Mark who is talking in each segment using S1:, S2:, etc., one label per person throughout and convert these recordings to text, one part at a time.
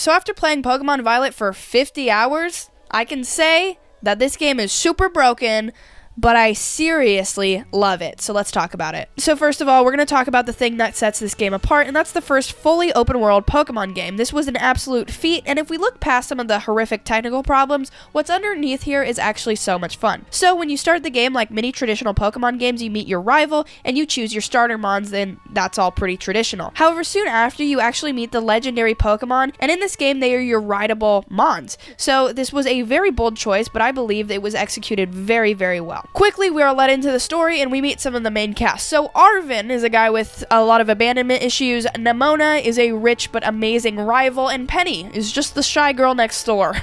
S1: So after playing Pokemon Violet for 50 hours, I can say that this game is super broken, but I seriously love it. So let's talk about it. So first of all, we're going to talk about the thing that sets this game apart, and that's the first fully open world Pokemon game. This was an absolute feat, and if we look past some of the horrific technical problems, what's underneath here is actually so much fun. So when you start the game, like many traditional Pokemon games, you meet your rival and you choose your starter mons, and that's all pretty traditional. However, soon after, you actually meet the legendary Pokemon, and in this game, they are your rideable mons. So this was a very bold choice, but I believe it was executed very, very well. Quickly, we are led into the story and we meet some of the main cast. So Arven is a guy with a lot of abandonment issues, Nemona is a rich but amazing rival, and Penny is just the shy girl next door.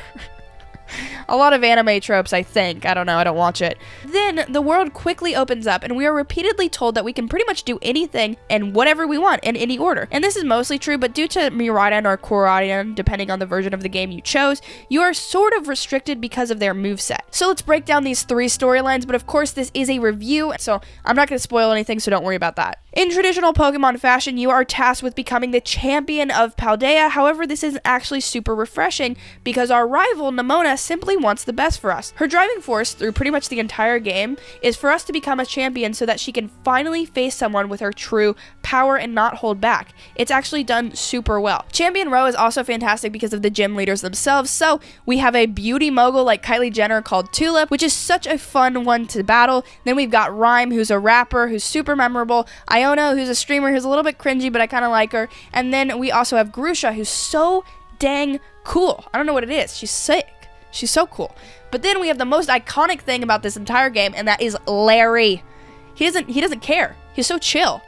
S1: A lot of anime tropes, I think. I don't know, I don't watch it. Then, the world quickly opens up, and we are repeatedly told that we can pretty much do anything and whatever we want in any order. And this is mostly true, but due to Miraidon or Koraidon, depending on the version of the game you chose, you are sort of restricted because of their moveset. So let's break down these 3 storylines, but of course this is a review, so I'm not going to spoil anything, so don't worry about that. In traditional Pokemon fashion, you are tasked with becoming the champion of Paldea. However, this isn't actually super refreshing because our rival, Nemona, simply wants the best for us. Her driving force through pretty much the entire game is for us to become a champion so that she can finally face someone with her true power and not hold back. It's actually done super well. Champion Row is also fantastic because of the gym leaders themselves. So we have a beauty mogul like Kylie Jenner called Tulip, which is such a fun one to battle. Then we've got Rhyme, who's a rapper who's super memorable. Iona, who's a streamer who's a little bit cringy, but I kind of like her. And then we also have Grusha, who's so dang cool. I don't know what it is. She's sick. She's so cool. But then we have the most iconic thing about this entire game, and that is Larry. He doesn't care. He's so chill.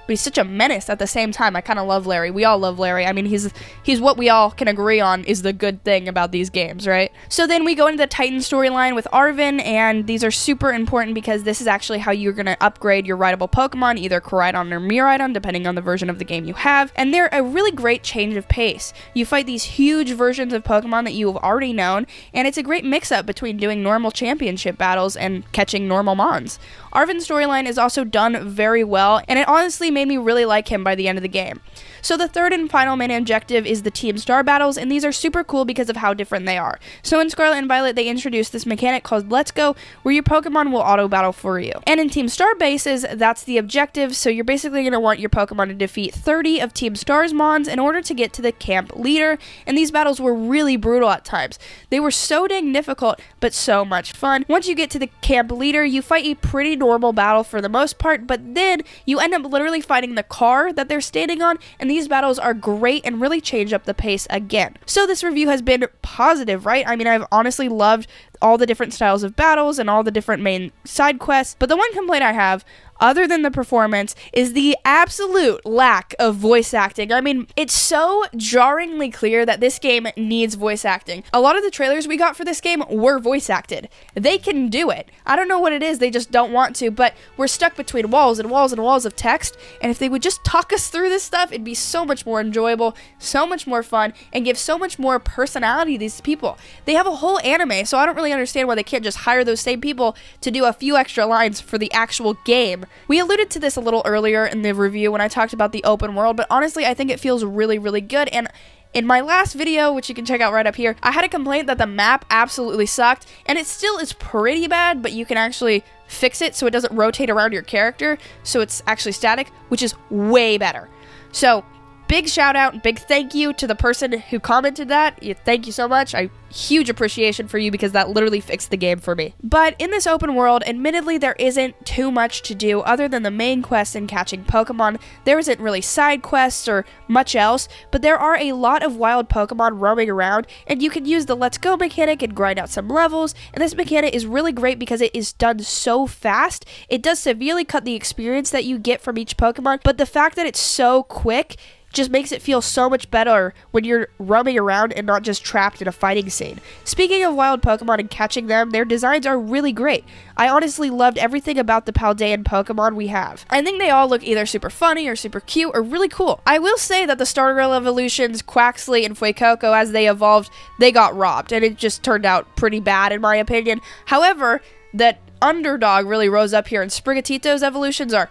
S1: But he's such a menace at the same time. I kind of love Larry. We all love Larry. I mean, he's what we all can agree on is the good thing about these games, right? So then we go into the Titan storyline with Arven, and these are super important because this is actually how you're going to upgrade your rideable Pokemon, either Koraidon or Miraidon, depending on the version of the game you have. And they're a really great change of pace. You fight these huge versions of Pokemon that you have already known, and it's a great mix-up between doing normal championship battles and catching normal mons. Arven's storyline is also done very well, and it honestly made me really like him by the end of the game. So the third and final main objective is the Team Star battles, and these are super cool because of how different they are. So in Scarlet and Violet, they introduced this mechanic called Let's Go, where your Pokemon will auto-battle for you. And in Team Star bases, that's the objective, so you're basically going to want your Pokemon to defeat 30 of Team Star's mons in order to get to the camp leader, and these battles were really brutal at times. They were so dang difficult, but so much fun. Once you get to the camp leader, you fight a pretty normal battle for the most part, but then you end up literally fighting the car that they're standing on, and these battles are great and really change up the pace again. So this review has been positive, right? I mean, I've honestly loved all the different styles of battles and all the different main side quests, but the one complaint I have, other than the performance, is the absolute lack of voice acting. I mean, it's so jarringly clear that this game needs voice acting. A lot of the trailers we got for this game were voice acted. They can do it. I don't know what it is, they just don't want to, but we're stuck between walls and walls and walls of text, and if they would just talk us through this stuff, it'd be so much more enjoyable, so much more fun, and give so much more personality to these people. They have a whole anime, so I don't really understand why they can't just hire those same people to do a few extra lines for the actual game. We alluded to this a little earlier in the review when I talked about the open world, but honestly, I think it feels really, really good, and in my last video, which you can check out right up here, I had a complaint that the map absolutely sucked, and it still is pretty bad, but you can actually fix it so it doesn't rotate around your character, so it's actually static, which is way better. So, big shout out, big thank you to the person who commented that. Thank you so much. Huge appreciation for you because that literally fixed the game for me. But in this open world, admittedly, there isn't too much to do other than the main quest and catching Pokemon. There isn't really side quests or much else, but there are a lot of wild Pokemon roaming around, and you can use the Let's Go mechanic and grind out some levels, and this mechanic is really great because it is done so fast. It does severely cut the experience that you get from each Pokemon, but the fact that it's so quick just makes it feel so much better when you're roaming around and not just trapped in a fighting scene. Speaking of wild Pokemon and catching them, their designs are really great. I honestly loved everything about the Paldean Pokemon we have. I think they all look either super funny or super cute or really cool. I will say that the starter evolutions, Quaxley and Fuecoco, as they evolved, they got robbed, and it just turned out pretty bad in my opinion. However, that Underdog really rose up here, and Sprigatito's evolutions are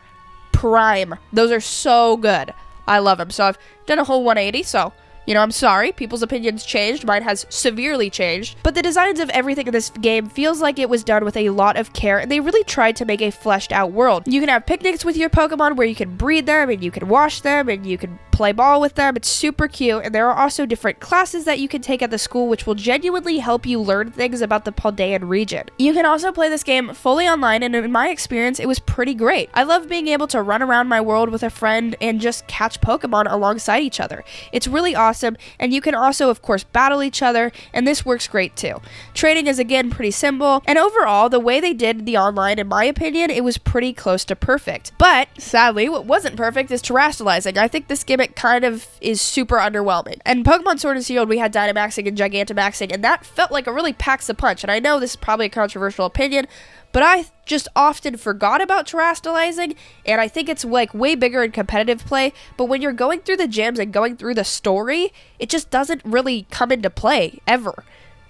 S1: prime. Those are so good. I love them. So I've done a whole 180, so You know, I'm sorry, people's opinions changed, mine has severely changed, but the designs of everything in this game feels like it was done with a lot of care, and they really tried to make a fleshed out world. You can have picnics with your Pokemon where you can breed them, and you can wash them, and you can play ball with them. It's super cute, and there are also different classes that you can take at the school which will genuinely help you learn things about the Paldean region. You can also play this game fully online, and in my experience, it was pretty great. I love being able to run around my world with a friend and just catch Pokemon alongside each other. It's really awesome, and you can also, of course, battle each other, and this works great too. Trading is again pretty simple, and overall, the way they did the online, in my opinion, it was pretty close to perfect. But, sadly, what wasn't perfect is terastallizing. I think this gimmick kind of is super underwhelming. And Pokemon Sword and Shield, we had Dynamaxing and Gigantamaxing, and that felt like it really packs a punch, and I know this is probably a controversial opinion, but I just often forgot about terastallizing, and I think it's like way bigger in competitive play, but when you're going through the gyms and going through the story, it just doesn't really come into play, ever.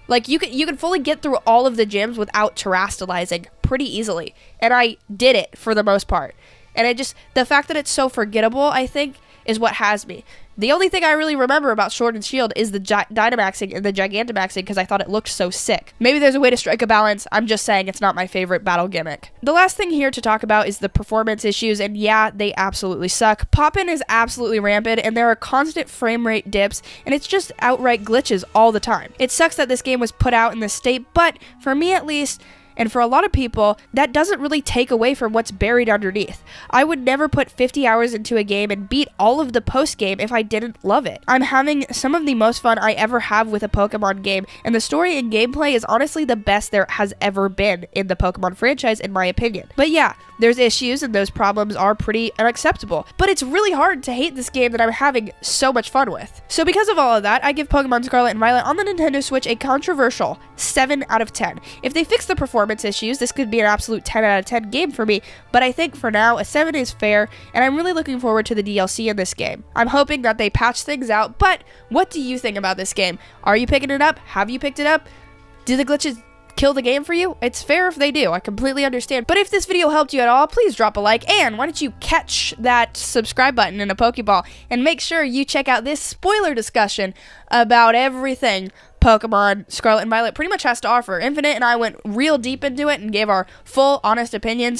S1: Like, you can fully get through all of the gyms without terastallizing pretty easily, and I did it for the most part. And the fact that it's so forgettable, I think, is what has me. The only thing I really remember about Sword and Shield is the Dynamaxing and the Gigantamaxing because I thought it looked so sick. Maybe there's a way to strike a balance. I'm just saying it's not my favorite battle gimmick. The last thing here to talk about is the performance issues, and yeah, they absolutely suck. Pop-in is absolutely rampant, and there are constant frame rate dips, and it's just outright glitches all the time. It sucks that this game was put out in this state, but for me at least, and for a lot of people, that doesn't really take away from what's buried underneath. I would never put 50 hours into a game and beat all of the post-game if I didn't love it. I'm having some of the most fun I ever have with a Pokemon game, and the story and gameplay is honestly the best there has ever been in the Pokemon franchise, in my opinion. But yeah, there's issues, and those problems are pretty unacceptable. But it's really hard to hate this game that I'm having so much fun with. So because of all of that, I give Pokemon Scarlet and Violet on the Nintendo Switch a controversial 7 out of 10. If they fix the performance issues, this could be an absolute 10 out of 10 game for me, but I think for now, a 7 is fair, and I'm really looking forward to the DLC in this game. I'm hoping that they patch things out, but what do you think about this game? Are you picking it up? Have you picked it up? Do the glitches kill the game for you? It's fair if they do. I completely understand. But if this video helped you at all, please drop a like, and why don't you catch that subscribe button in a Pokeball, and make sure you check out this spoiler discussion about everything Pokemon Scarlet and Violet pretty much has to offer. Infinite and I went real deep into it and gave our full, honest opinions.